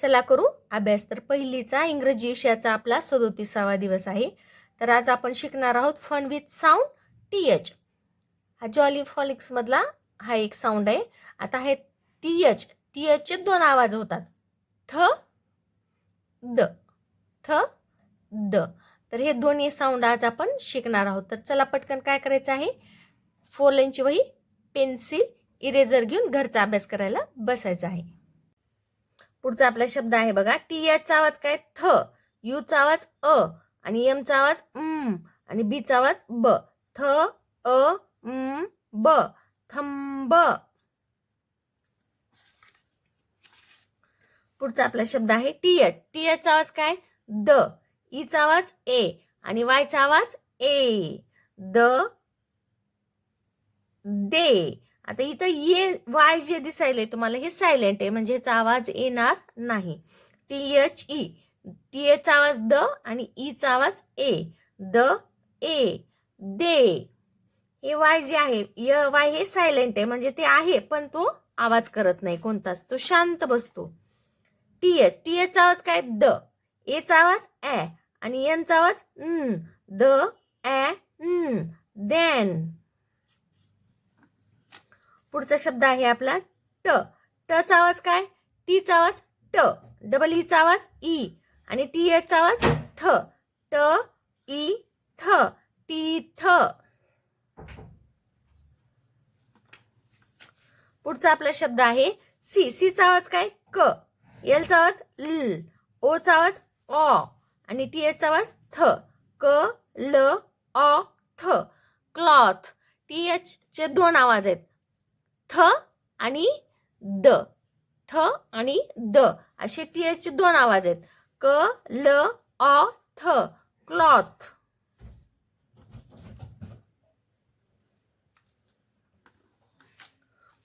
चला करू अभ्यास. तर पहिलीचा इंग्रजी विषयाचा आपला 37वा दिवस आहे. तर आज आपण शिकणार आहोत फन विथ साऊंड TH. हा जॉली फॉलिक्स मधला हा एक साऊंड आहे. आता हे TH चे दोन आवाज होतात, थ द, थ द. तर हे दोन्ही साऊंड आज आपण शिकणार आहोत. तर चला पटकन काय करायचं आहे, 4 लाईनची वही, पेन्सिल, इरेजर घेऊन घरचा अभ्यास करायला बसायचा आहे. पुढचा आपला शब्द आहे बघा, TH आवाज काय थ, U आवाज अ आणि M आवाज आणि B आवाज ब. थ अ ब, थंब. पुढचा आपला शब्द आहे TH आवाज काय द, ई आवाज ए आणि Y आवाज ए, द दे. आता इथं ये वाय जे दिसायले तुम्हाला हे सायलेंट आहे, म्हणजे ह्याचा आवाज येणार नाही. TH आवाज द आणि ईचा आवाज ए, द ए, दे. हे वाय जे आहे वाय हे सायलेंट आहे, म्हणजे ते आहे पण तो आवाज करत नाही कोणताच, तो शांत बसतो. TH आवाज काय द, एचा आवाज ए आणि एनचा आवाज द ए देन. पुढचा शब्द आहे आपला टचा आवाज काय, टीचा आवाज ट, डबल ईचा आवाज ई आणि TH आवाज थ, ट ई थ, टीथ. पुढचा आपला शब्द आहे सीचा आवाज काय क, एलचा आवाज ल, ओचा आवाज ऑ आणि TH आवाज थ, क ल ऑ थ, क्लॉथ. TH चे दोन आवाज आहेत, थ आणि द, थ आणि द असे TH चे दोन आवाज आहेत, क ल ऑ थ, क्लॉथ.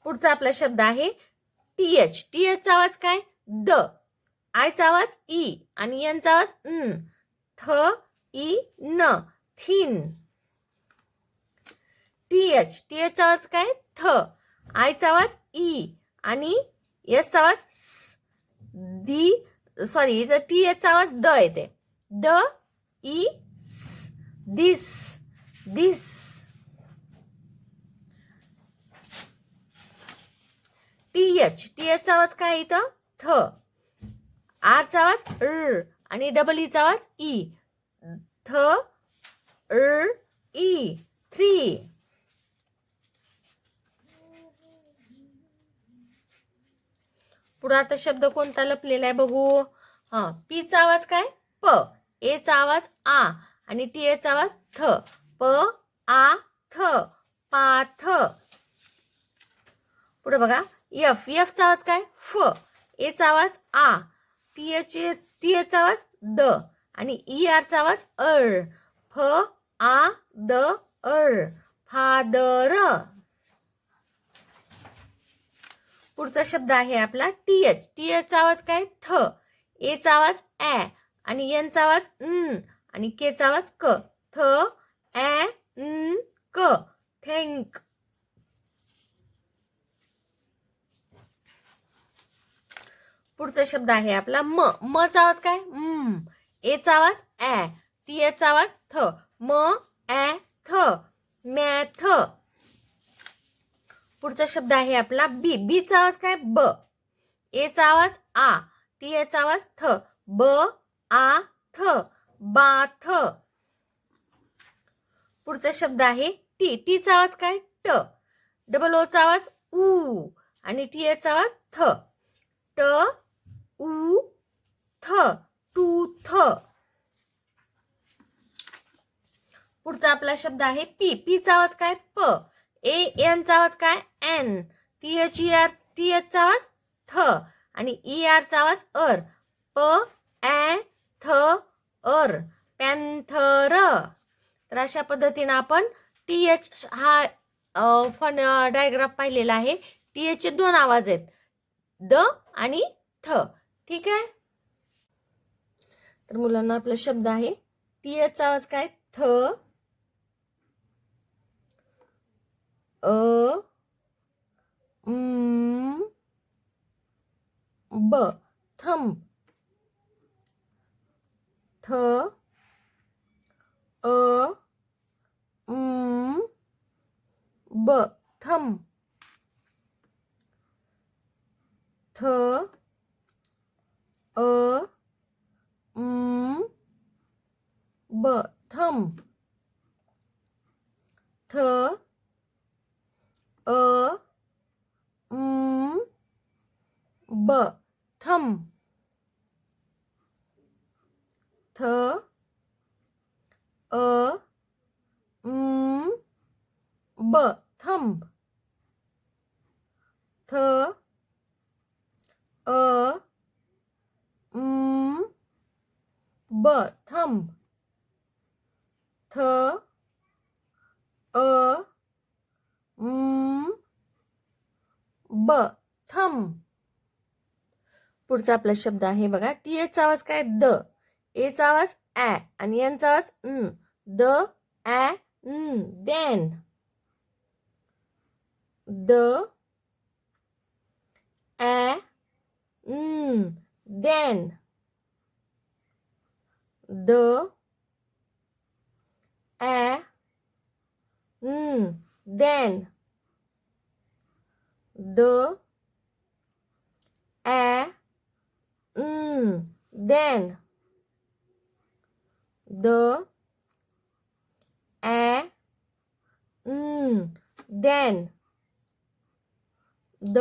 पुढचा आपला शब्द आहे TH आवाज काय द, आयचा आवाज ई आणि एनचा आवाज थ ई न, थिन. TH आवाज काय थ, आयचा आवाज ई आणि एसचा आवाज स, दी सॉरी इथं TH आवाज द येते, द ई स, दिस, दिस. TH आवाज काय इथं थ, आरचा आवाज र आणि डबल ईचा आवाज ई, थ र ई, थ्री. पुढे आता शब्द कोणता लपलेला आहे बघू. पीचा आवाज काय प, एचा आवाज आ आणि TH आवाज थ, प आ थ, पाथ. पुढे बघा एफचा आवाज काय फ, एचा आवाज आ, TH आवाज द आणि ERचा आवाज अर, फ आ द अर, फादर. पुढचा शब्द आहे आपला TH आवाज काय थ, एचा आवाज ए आणि एनचा आवाज आणि केचा आवाज क, थ ए क, थँक. पुढचा शब्द आहे आपला मचा आवाज काय एचा आवाज ए, TH आवाज थ, म ए थ, मॅथ. पुढचा शब्द आहे आपला बीचा आवाज काय ब, एचा आवाज आ, TH आवाज थ, ब आ थ, बाथ. पुढचा शब्द आहे टीचा आवाज काय ट, डबल ओचा आवाज उ आणि TH आवाज थ, ट उ थ, टूथ. पुढचा आपला शब्द आहे पीचा आवाज काय प, एनचा आवाज काय एन, TH आवाज थ आणि ERचा आवाज अर, प ए थ अर, पॅन्थर. तर अशा पद्धतीने आपण TH हा फन डायग्राफ पाहिलेला आहे. TH चे दोन आवाज आहेत, द आणि थ. ठीक आहे. तर मुलांना आपला शब्द आहे TH आवाज काय थ, अ ब, थंब. थ अ ब थंब. थ अ ब थंब. थ अ ब थंब. थ अ ब थंब. थ अ ब थंब. थ अ ब थंब. पुढचा आपला शब्द आहे बघा. टी एचा आवाज काय? द. एचा आवाज ॲ आणि यांचा आवाज न. द ॲ न. देन. द ॲ न. देन. द ॲ न. देन. द ॲ न. देन. द ॲ न. देन. द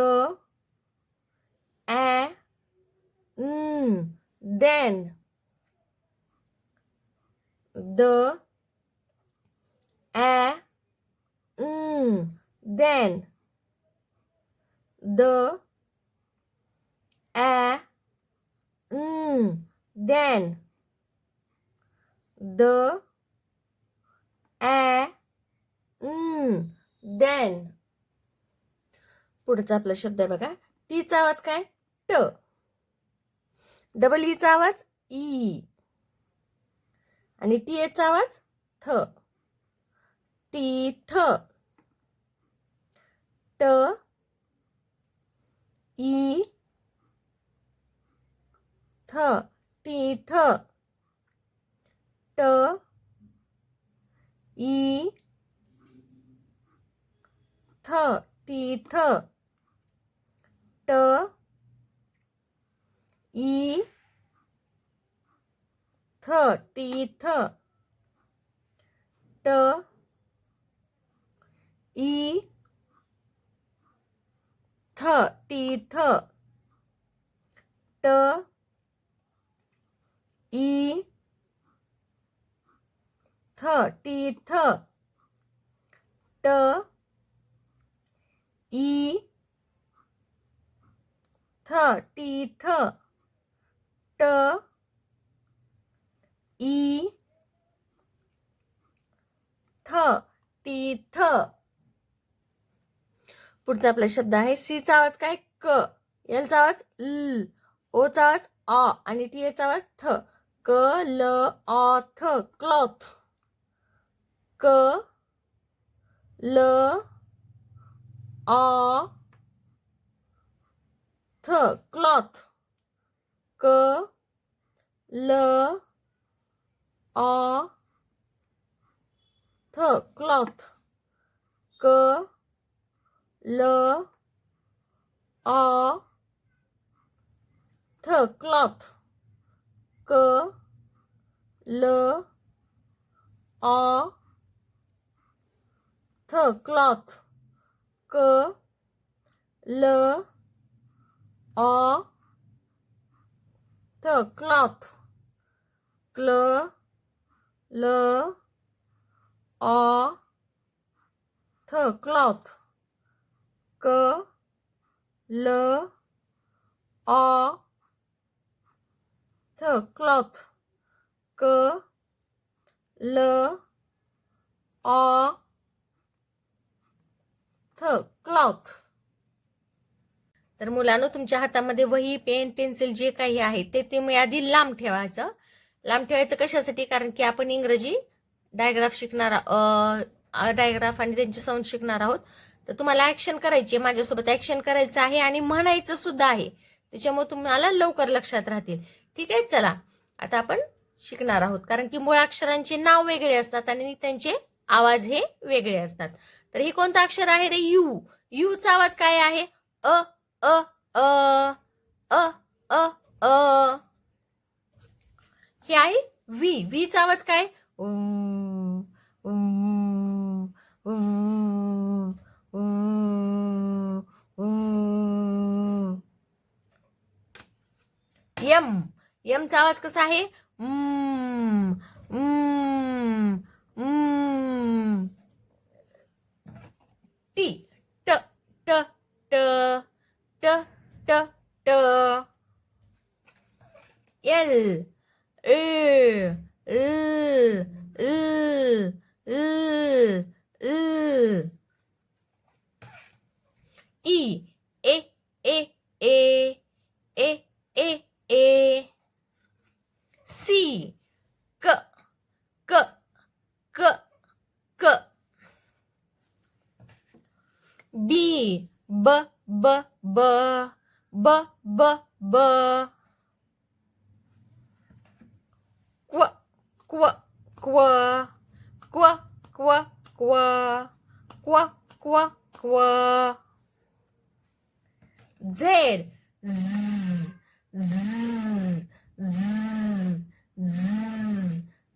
ॲ न. देन. द ॲ न. देन. द ॲ न. देन. द ॲ न. देन. पुढचा आपला शब्द आहे बघा. टीचा आवाज काय? ट. डबल ईचा आवाज ई आणि टी एचा आवाज थ. टीथ. ट ई थ. टीथ. ट ई थ. टीथ. ट ई थ. टीथ. ट ई थ. टीथ. ट ई थ. टीथ. ट ई थ. टीथ. ट ई थ. टीथ. पुढचा आपला शब्द आहे. सीचा आवाज काय? क. एलचा आवाज ल. ओचा आवाज अ आणि टी एचा आवाज थ. क ल अ थ. क्लॉथ. क ल अ थ. क्लॉथ. क ल अ थ. क्लॉथ. क ल अ थ. क्लॉथ. क ल अ थ. क्लॉथ. क ल अ थ. क्लॉथ. क्ल ल अ थ. क्लॉथ. क ल अ थ. क्लॉथ. क ल अ थ. क्लॉथ. तर मुलांनो, तुमच्या हातामध्ये वही, पेन, पेन्सिल जे काही आहे ते तुम्ही आधी लांब ठेवायचं. लांब ठेवायचं कशासाठी? कारण की आपण इंग्रजी डायग्राफ शिकणार, डायग्राफ आणि त्यांचे साऊंड शिकणार आहोत. तर तुम्हाला ऍक्शन करायची आहे, माझ्यासोबत ऍक्शन करायचं आहे आणि म्हणायचं सुद्धा आहे. त्याच्यामुळे तुम्हाला लवकर लक्षात राहतील. ठीक आहे, चला आता आपण शिकणार आहोत, कारण की मुळाक्षरांचे नाव वेगळे असतात आणि त्यांचे आवाज हे वेगळे असतात. तर हे कोणतं अक्षर आहे रे? यू. यूचा आवाज काय आहे? अ अ अ अ अ अ. हे आहे व्ही. व्हीचा आवाज काय? उम, उम, उम, उम, उम. यम. यमचा आवाज कसा आहे? उम, उम, उम. टी. ट ट ट ट ट ट. एल. ल ल ल ल ल. E. A A A A A A. C. क क क क. बी. ब ब ब ब ब ब. क्व क्व क्व क्व क्व क्व क्व क्व क्व. झेड. झ झ झ झ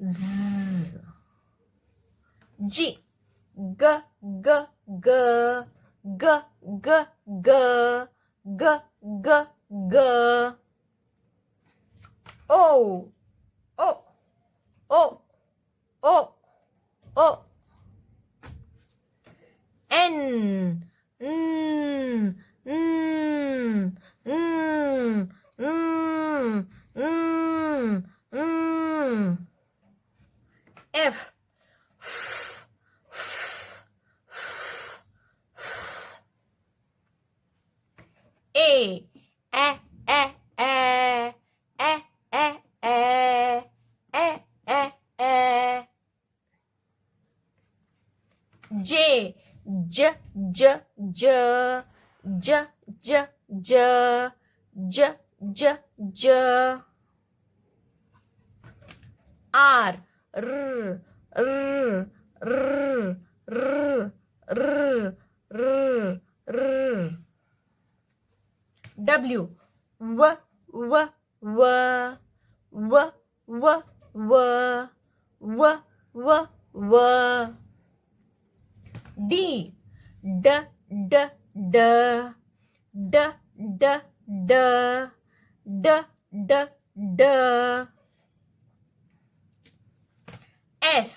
झ. जी. ग ग ग ग ग ग ग ग ग. ओ ओ ओ ओ ओ. एन. न न न न न. F. A. A A A A A A A A ए. जे. ज ज ज ज ज ज ज ज ज. आर. र र र र र र र. डब्ल्यू. व व व व व व व व व. डी. ड ड ड ड ड ड ड ड ड. एस.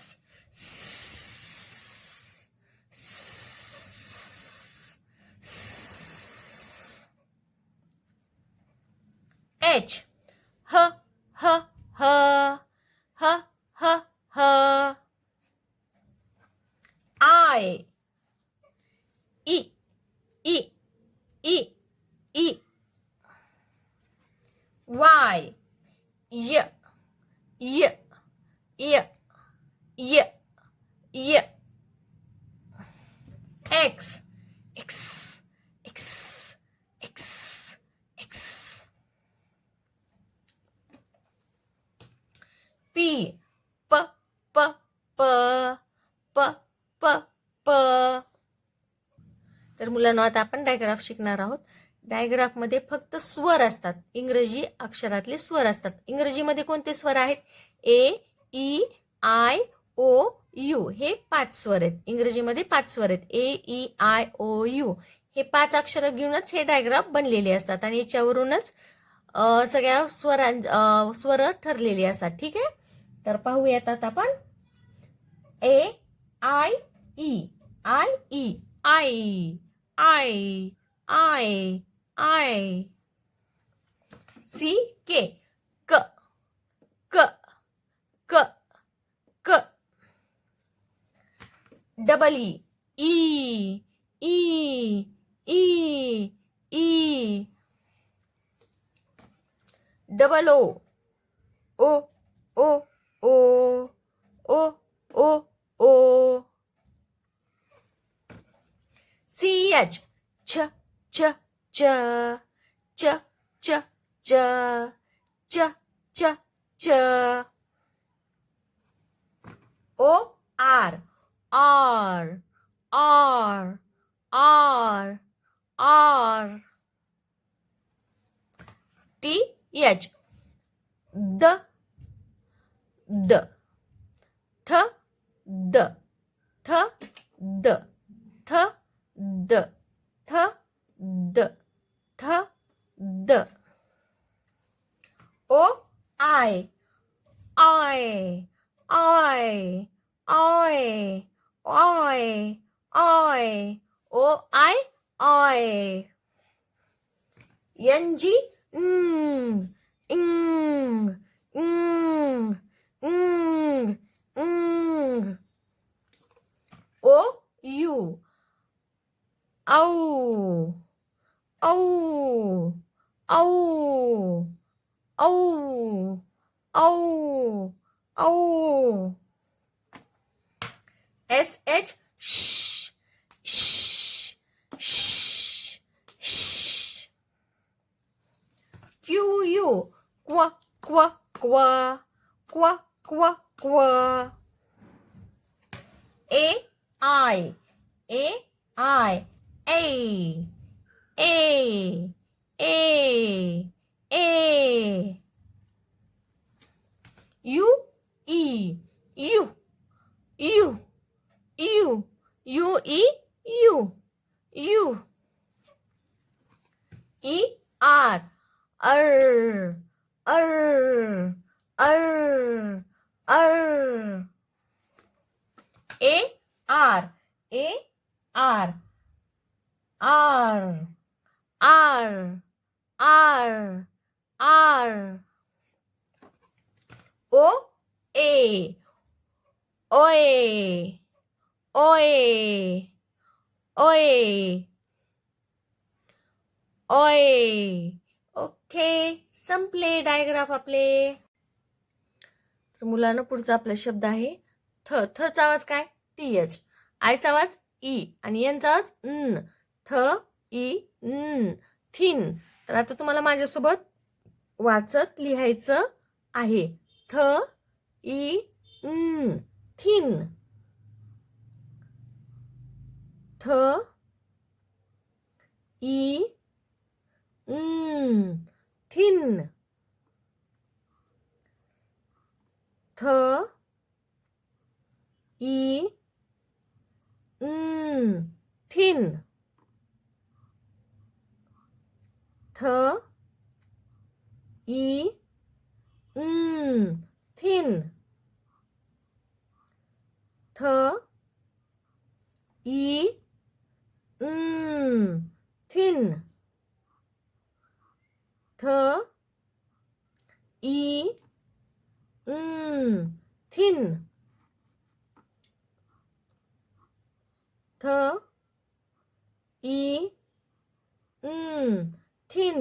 एच. ह ह ह ह ह ह. I. E E E E. Y. य य य य य. X. X x x x. P. प प प प प प. तर मुलांना आता आपण डायग्राफ शिकणार आहोत. डायग्राफमध्ये फक्त स्वर असतात, इंग्रजी अक्षरातले स्वर असतात. इंग्रजीमध्ये कोणते स्वर आहेत? ए, ई, आय, ओ, यू. हे 5 स्वर आहेत. इंग्रजीमध्ये 5 स्वर आहेत. ए, ई, आय, ओ, यू. हे 5 अक्षर घेऊनच हे डायग्राफ बनलेले असतात आणि याच्यावरूनच सगळ्या स्वर ठरलेले असतात. ठीक आहे, तर पाहूयात आता आपण. A, I, E, I, E, I, I, I, I. C, K, K, K, K, K. Double E, E, E, E, E. Double O, O, O, O, O, O, O. C, H, Ch, Ch, Ch, Ch, च च च च च O R R R R R T H द द थ द थ द थ द थ द थ द O I I I I I I O I I N G इंग इंग इंग इंग इंग ओ यू औ औ औ औ औ औ एस एच श श श श क्यू यू क्व क्व क्व क्व क्व क्व A I A A A A U E U U U U E U U E R R R R R A R R R R R O A ओए ओए ओए ओए ओके संपले डायग्राफ आपले. तर मुलांना पुढचा आपला शब्द आहे थ. थचा आवाज काय टी एच, आयचा आवाज ई आणि एनचा आवाज न. थ ई न थिन. तर आता तुम्हाला माझ्यासोबत वाचत लिहायचं आहे. थ ई न थिन. थ ई न थिन. थ ई न थिन. थ ई न थिन. थ ई न थिन. थ ई न थिन. थ ई न थिन.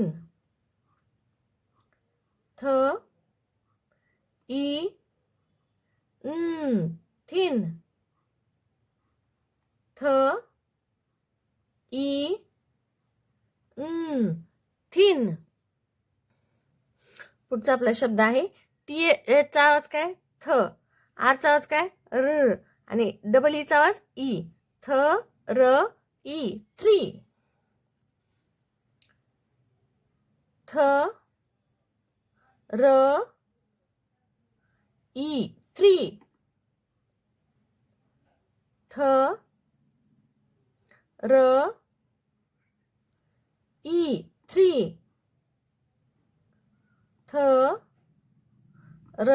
थ ई न थिन. थ ई न थिन. पुढचा आपला शब्द आहे टी चा आवाज काय थ, आरचा आवाज काय र आणि डबल ईचा आवाज ई. थ र ई थ्री. थ र ई थ्री. थ र ई थ्री. थ र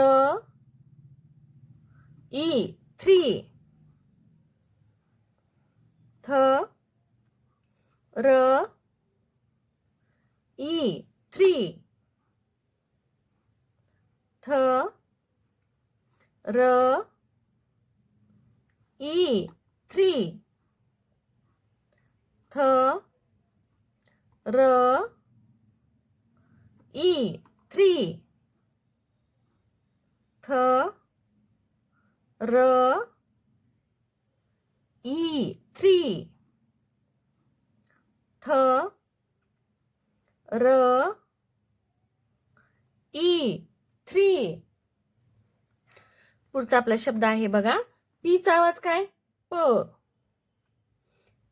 ई थ्री. थ र ई थ्री. थ र ई थ्री. थ र ई थ्री. थ र ई थ्री. थ र ई 3. पुढचा आपला शब्द आहे बघा, पी चा आवाज काय प,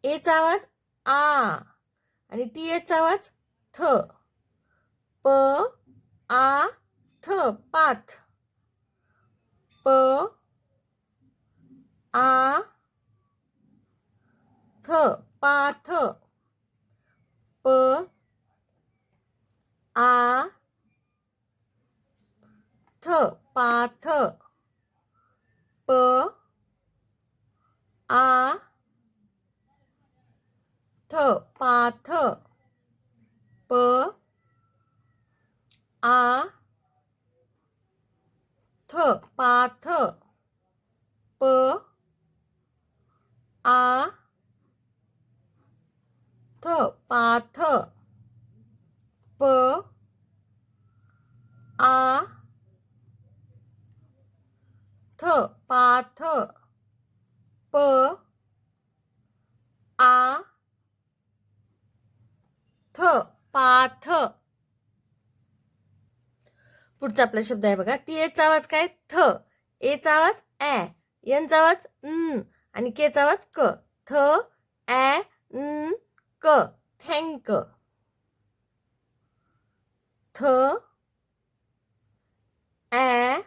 ए चा आवाज आ आणि टी एच चा आवाज थ. प आ थ पाथ. प आ थ पाथ. प आ थ पाथ. प आ थ पाथ. प आ थ पाथ. प आ थ पाथ. प आ थ पाथ. प आ थ पाथ. पुढचा आपला शब्द आहे बघा, टी एच चा आवाज काय थ, ए चा आवाज ऍ, एन चा आवाज न आणि के चा आवाज क. थ ऍ न क थँक. थ ऍ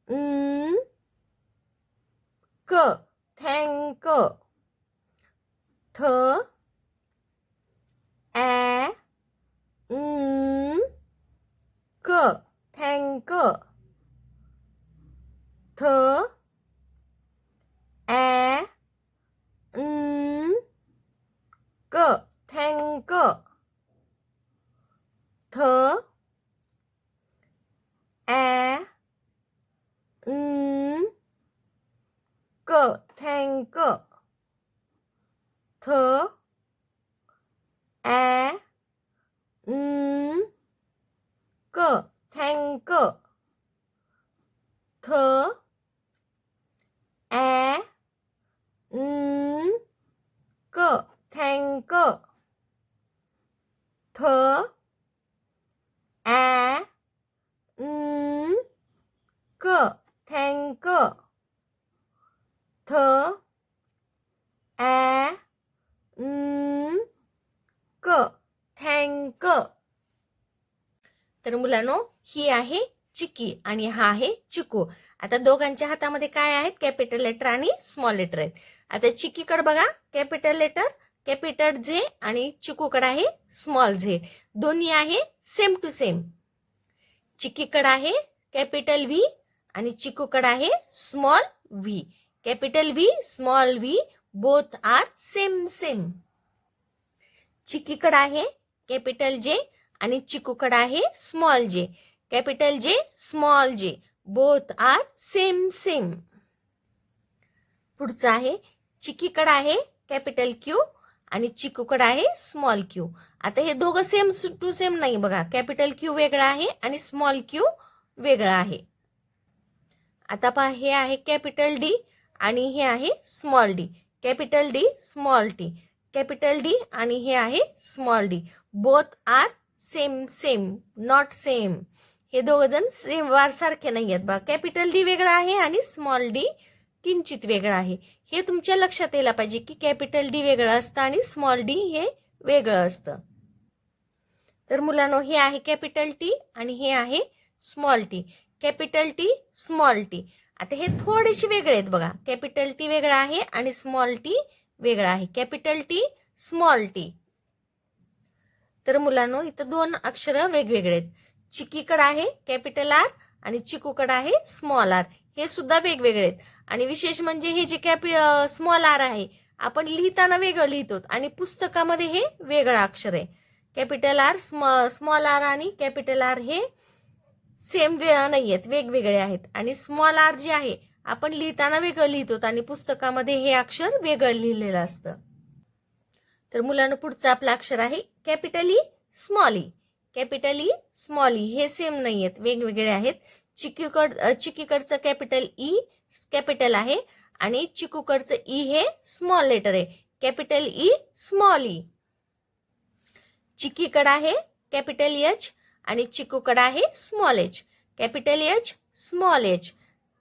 न क थँक. थ ऍ न क थँक. थ ऍ न क थँक. थ ऍ न क थँक. थ ऍ न क थँक. थ ऍ न क थँक. थ ऍ न क थँक. थ ऍ न क थँक. तर मुलांनो, ही आहे चिकी आणि हा आहे चिकू. आता दोघांच्या हातामध्ये काय आहेत, कॅपिटल लेटर आणि स्मॉल लेटर आहेत. आता चिकीकडे बघा, कॅपिटल लेटर कॅपिटल झे आणि चिकूकडे आहे स्मॉल झे. दोन्ही आहे सेम टू सेम. चिकीकडे आहे कॅपिटल व्ही आणि चिकूकडे आहे small V. Capital V small V both are same same. चिकीकडे आहे कॅपिटल जे आणि चिकूकडे आहे स्मॉल जे. कॅपिटल जे स्मॉल जे बोथ आर सेम सेम. पुढचं आहे, चिकीकडे आहे कॅपिटल क्यू आणि चिकूकडे आहे स्मॉल क्यू. आता हे दोघं सेम टू सेम नाही बघा, कॅपिटल क्यू वेगळा आहे आणि स्मॉल क्यू वेगळा आहे. आता पहा, हे आहे कॅपिटल डी आणि हे आहे small D. Capital D small T. Capital D आणि हे आहे small D. Both are same same not same. हे दोघं जण सेम वार सारखे नाही आहेत बघा. कॅपिटल डी वेगळा आहे आणि स्मॉल डी किंचित वेगळा आहे. हे तुमच्या लक्षात यायला पाहिजे की कॅपिटल डी वेगळं असतं आणि स्मॉल डी हे वेगळं असतं. तर मुलांनो, हे आहे कॅपिटल टी आणि हे आहे small T. Capital T small T. आता हे थोडेसे वेगळे आहेत बघा. कॅपिटल टी वेगळा आहे आणि स्मॉल टी वेगळा आहे. Capital T small T. तर मुलांनो, इथं दोन अक्षर वेगवेगळे आहेत. चिकीकडे आहे कॅपिटल आर आणि चिकूकडे आहे स्मॉल आर. हे सुद्धा वेगवेगळे आहेत. आणि विशेष म्हणजे हे जे स्मॉल आर आहे, आपण लिहिताना वेगळं लिहितो आणि पुस्तकामध्ये हे वेगळं अक्षर आहे. कॅपिटल आर स्मॉल आर आणि कॅपिटल आर हे सेम नाही आहेत, वेगवेगळे आहेत. आणि स्मॉल आर जे आहे आपण लिहिताना वेगळं लिहितो आणि पुस्तकामध्ये हे अक्षर वेगळं लिहिलेलं असतं. तर मुलांना पुढचं आपलं अक्षर आहे capital E small E. Capital E small E हे सेम नाही आहेत, वेगवेगळे आहेत. चिकीकडचं कॅपिटल ई कॅपिटल आहे आणि चिकूकडचं ई हे स्मॉल लेटर आहे. Capital E small E. चिकीकडे आहे कॅपिटल एच आणि चिकूकडे आहे small H. Capital H, small H,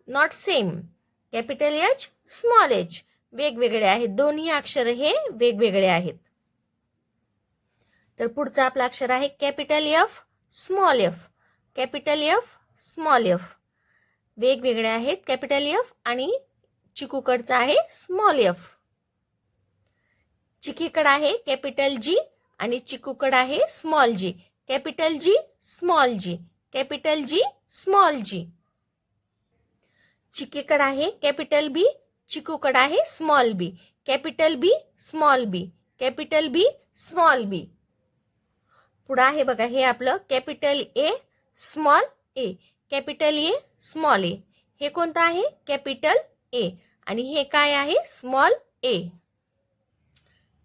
not same. Capital H, small H वेगवेगळे आहेत. दोन्ही अक्षर हे वेगवेगळे आहेत. तर पुढचं आपलं अक्षर आहे capital F, small F. Capital F, small F वेगवेगळे आहेत. कॅपिटल एफ आणि चिकूकडचं आहे स्मॉल एफ. चिकीकडे आहे कॅपिटल जी आणि चिकूकडे आहे small G. Capital G, small G. Capital G, small G. चिकीकडे आहे कॅपिटल बी, चिकूकडे आहे small B. Capital B, small B. Capital B, small B. पुढे आहे बघा हे आपलं capital A, small A. Capital A, small A. हे कोणतं आहे? Capital A. आणि हे काय आहे? स्मॉल ए.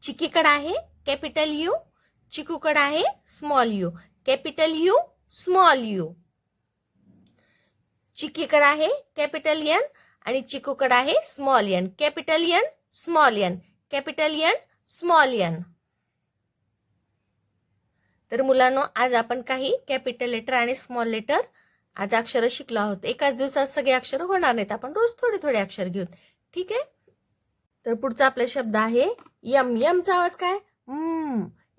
चिकीकडे आहे कॅपिटल यू, चिकूकडे आहे small U. Capital U, small U. चिकीकडे आहे कॅपिटल एन आणि चिकूकडे आहे small N. Capital N, small N. Capital N, small N. तर मुलांनो, आज आपण काही कॅपिटल लेटर आणि स्मॉल लेटर आज अक्षर शिकलो आहोत. एकाच दिवसात सगळे अक्षर होणार नाहीत, आपण रोज थोडे थोडे अक्षर घेऊन. ठीक आहे. तर पुढचा आपला शब्द आहे यम. यमचा आवाज काय?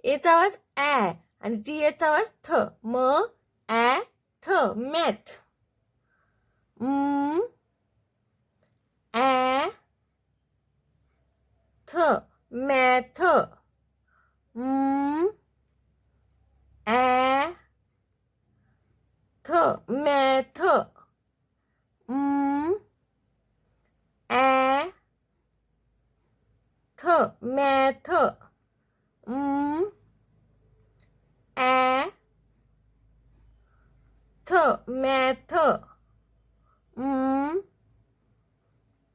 एचा आवाज ॲ आणि टी एचा आवाज थ. म ॲ थ, मॅथ. ॲ थ, मॅथ. ॲ थ, मॅथ. ॲ थ, मॅथ. ॲ थ, मॅथ.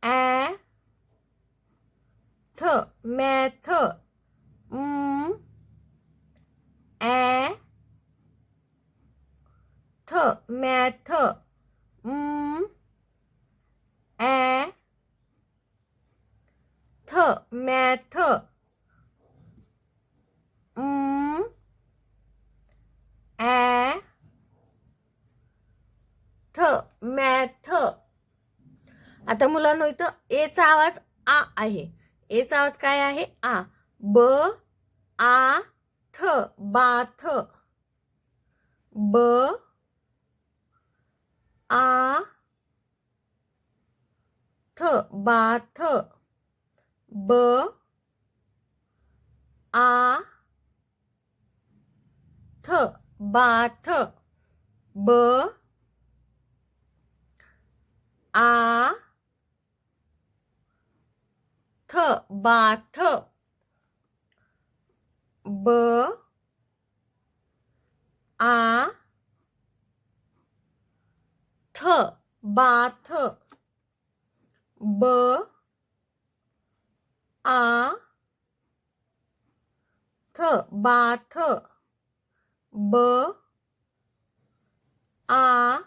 ॲ थ, मॅथ. ॲ थ, मॅथ. ॲ थ, मॅथ. ॲ थ, मॅथ. आता मुलांनो, इथं एचा आवाज आ आहे. एचा आवाज काय आहे? आ. ब आ थ, बाथ. ब आ थ, बाथ. ब आ थ, बाथ. ब आ थ, बाथ. ब आ थ, बाथ. ब आ थ, बाथ. ब आ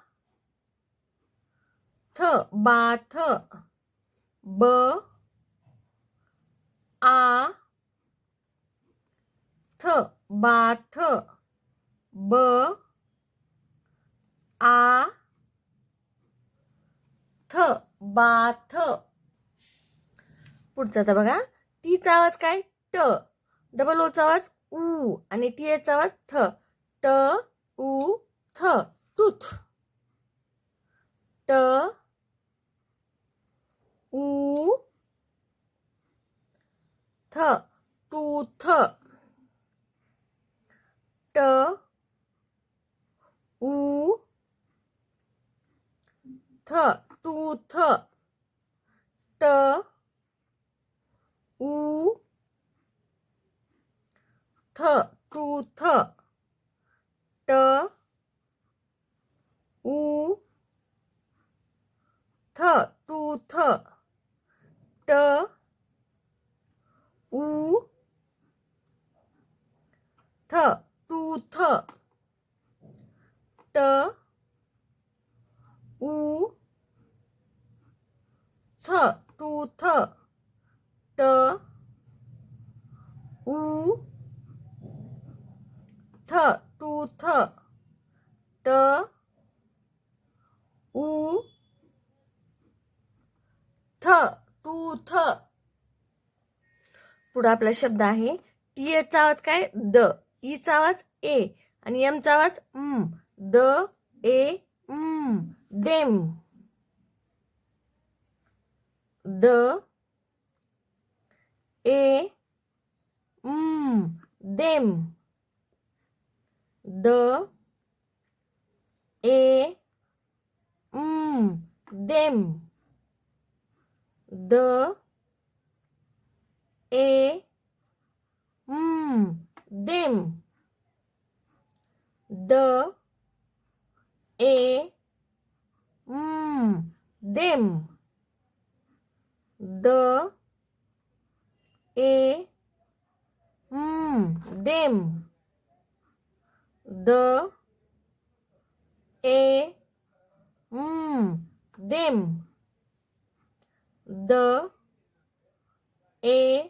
थ, बाथ. ब आ थ, बाथ. ब आ थ, बाथ. पुढचा तर बघा, टीचा आवाज काय? ट. डबल ओचा आवाज उ आणि टी एचा आवाज थ. ट उ थ, टूथ. ट उ थ, टूथ. ट उ थ, टूथ. ट उ थ, टूथ. ट उ थ, टूथ. ट उ थ, टूथ. ट उ थ, टूथ. ट उ थ, टूथ. ट उ थ टूथ. पुढे आपला शब्द आहे टी चा आवाज काय द, ई चा आवाज ए आणि एम चा आवाज the A them. The A them. The A them. The A them. The A them. The A them. The A them. The A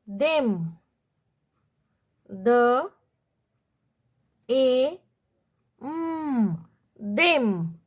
them. The A them.